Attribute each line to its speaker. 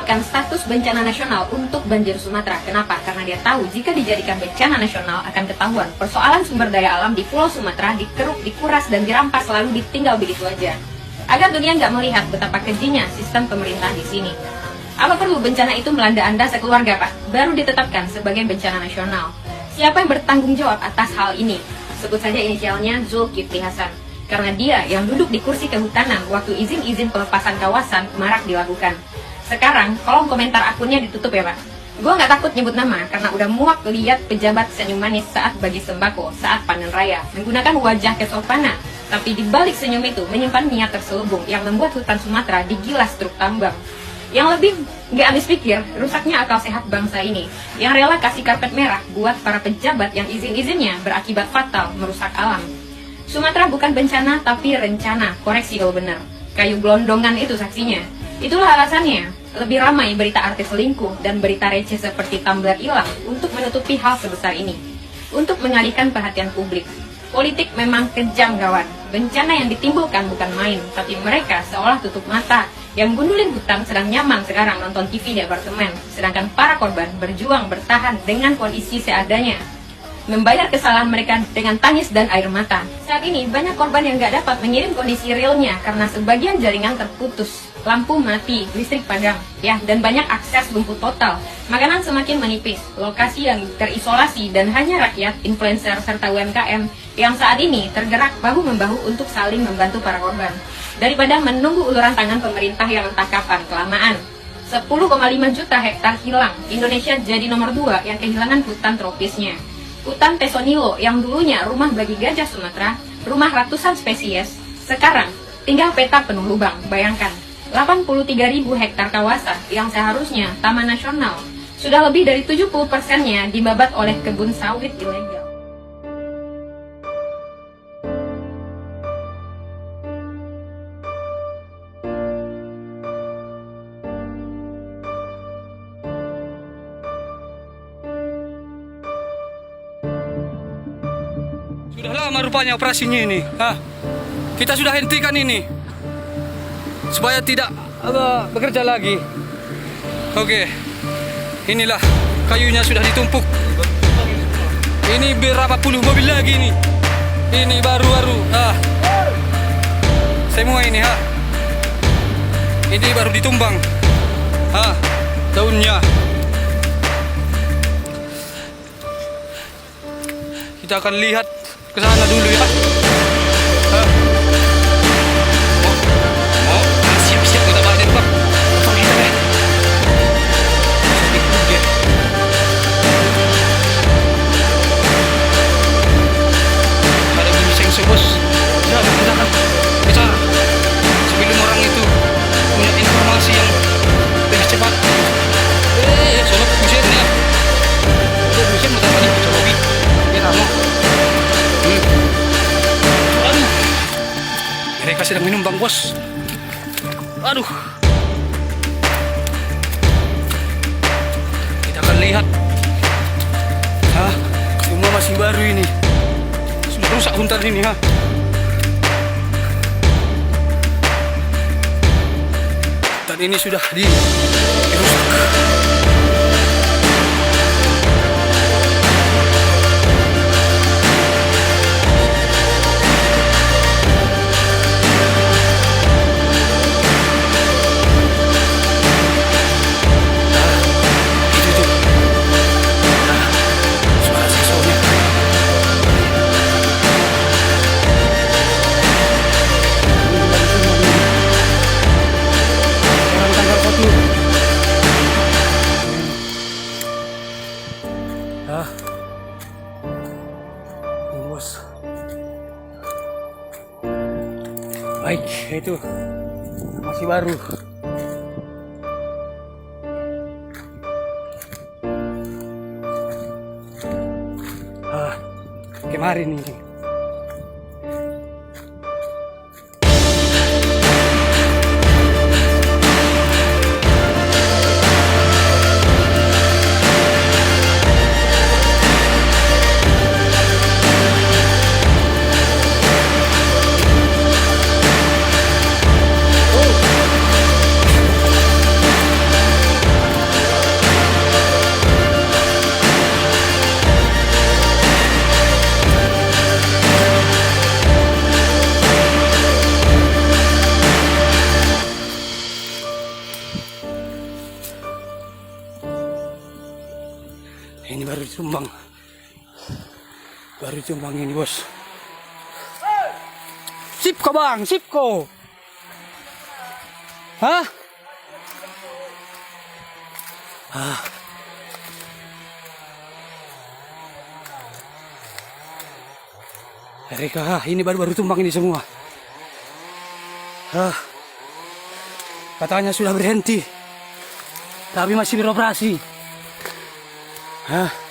Speaker 1: menetapkan status bencana nasional untuk banjir Sumatera. Kenapa? Karena dia tahu jika dijadikan bencana nasional akan ketahuan persoalan sumber daya alam di Pulau Sumatera dikeruk, dikuras, dan dirampas lalu ditinggal begitu aja. Agar dunia nggak melihat betapa kejinya sistem pemerintah di sini. Apa perlu bencana itu melanda Anda sekeluarga, Pak? Baru ditetapkan sebagai bencana nasional. Siapa yang bertanggung jawab atas hal ini? Sebut saja inisialnya Zulkifli Hasan. Karena dia yang duduk di kursi kehutanan waktu izin-izin pelepasan kawasan marak dilakukan. Sekarang, kolom komentar akunnya ditutup ya, Pak. Gue nggak takut nyebut nama karena udah muak lihat pejabat senyum manis saat bagi sembako, saat panen raya, menggunakan wajah kesopanan. Tapi di balik senyum itu menyimpan niat terselubung yang membuat hutan Sumatera digilas truk tambang. Yang lebih nggak habis pikir, rusaknya akal sehat bangsa ini. Yang rela kasih karpet merah buat para pejabat yang izin-izinnya berakibat fatal merusak alam. Sumatera bukan bencana tapi rencana, koreksi kalau benar. Kayu gelondongan itu saksinya. Itulah alasannya, lebih ramai berita artis selingkuh dan berita receh seperti tumbler hilang untuk menutupi hal sebesar ini. Untuk mengalihkan perhatian publik. Politik memang kejam kawan. Bencana yang ditimbulkan bukan main, tapi mereka seolah tutup mata. Yang gundulin hutan sedang nyaman sekarang nonton TV di apartemen, sedangkan para korban berjuang bertahan dengan kondisi seadanya. Membayar kesalahan mereka dengan tangis dan air mata. Saat ini banyak korban yang gak dapat mengirim kondisi realnya karena sebagian jaringan terputus, lampu mati, listrik padam, ya, dan banyak akses lumpuh total. Makanan semakin menipis, lokasi yang terisolasi dan hanya rakyat, influencer serta UMKM yang saat ini tergerak bahu-membahu untuk saling membantu para korban. Daripada menunggu uluran tangan pemerintah yang entah kapan kelamaan. 10,5 juta hektar hilang, Indonesia jadi nomor 2 yang kehilangan hutan tropisnya. Hutan Pesonilo yang dulunya rumah bagi gajah Sumatera, rumah ratusan spesies, sekarang tinggal peta penuh lubang. Bayangkan, 83.000 hektar kawasan yang seharusnya taman nasional, sudah lebih dari 70%-nya dibabat oleh kebun sawit ilegal.
Speaker 2: Sudah lama rupanya operasinya ini. Kita sudah hentikan ini supaya tidak bekerja lagi. Oke, inilah kayunya sudah ditumpuk. Ini berapa puluh mobil lagi ini. Ini baru-baru. Semua ini ini baru ditumbang. Daunnya. Kita akan lihat ke sana dulu ya. Siap-siap kita balik, Pak. Ada bunyi sengse, bos. Ya, bicara. Sebelum orang itu punya informasi yang lebih cepat. Soalnya busetnya. Buset mau tanya ke Cobi. Kita mau. Aduh, mereka sedang minum bang bos. Aduh, kita akan lihat. Rumah masih baru ini, sudah rusak hutan ini Dan ini sudah dirusak. Bos. Baik, itu masih baru. Kemarin ini. Ini baru ditumbang. Baru ditumbang ini, bos. Sip kok, Bang, sip kok. Hah? Ah. Erika, ini baru tumbang ini semua. Ah. Katanya sudah berhenti, tapi masih beroperasi. Hah?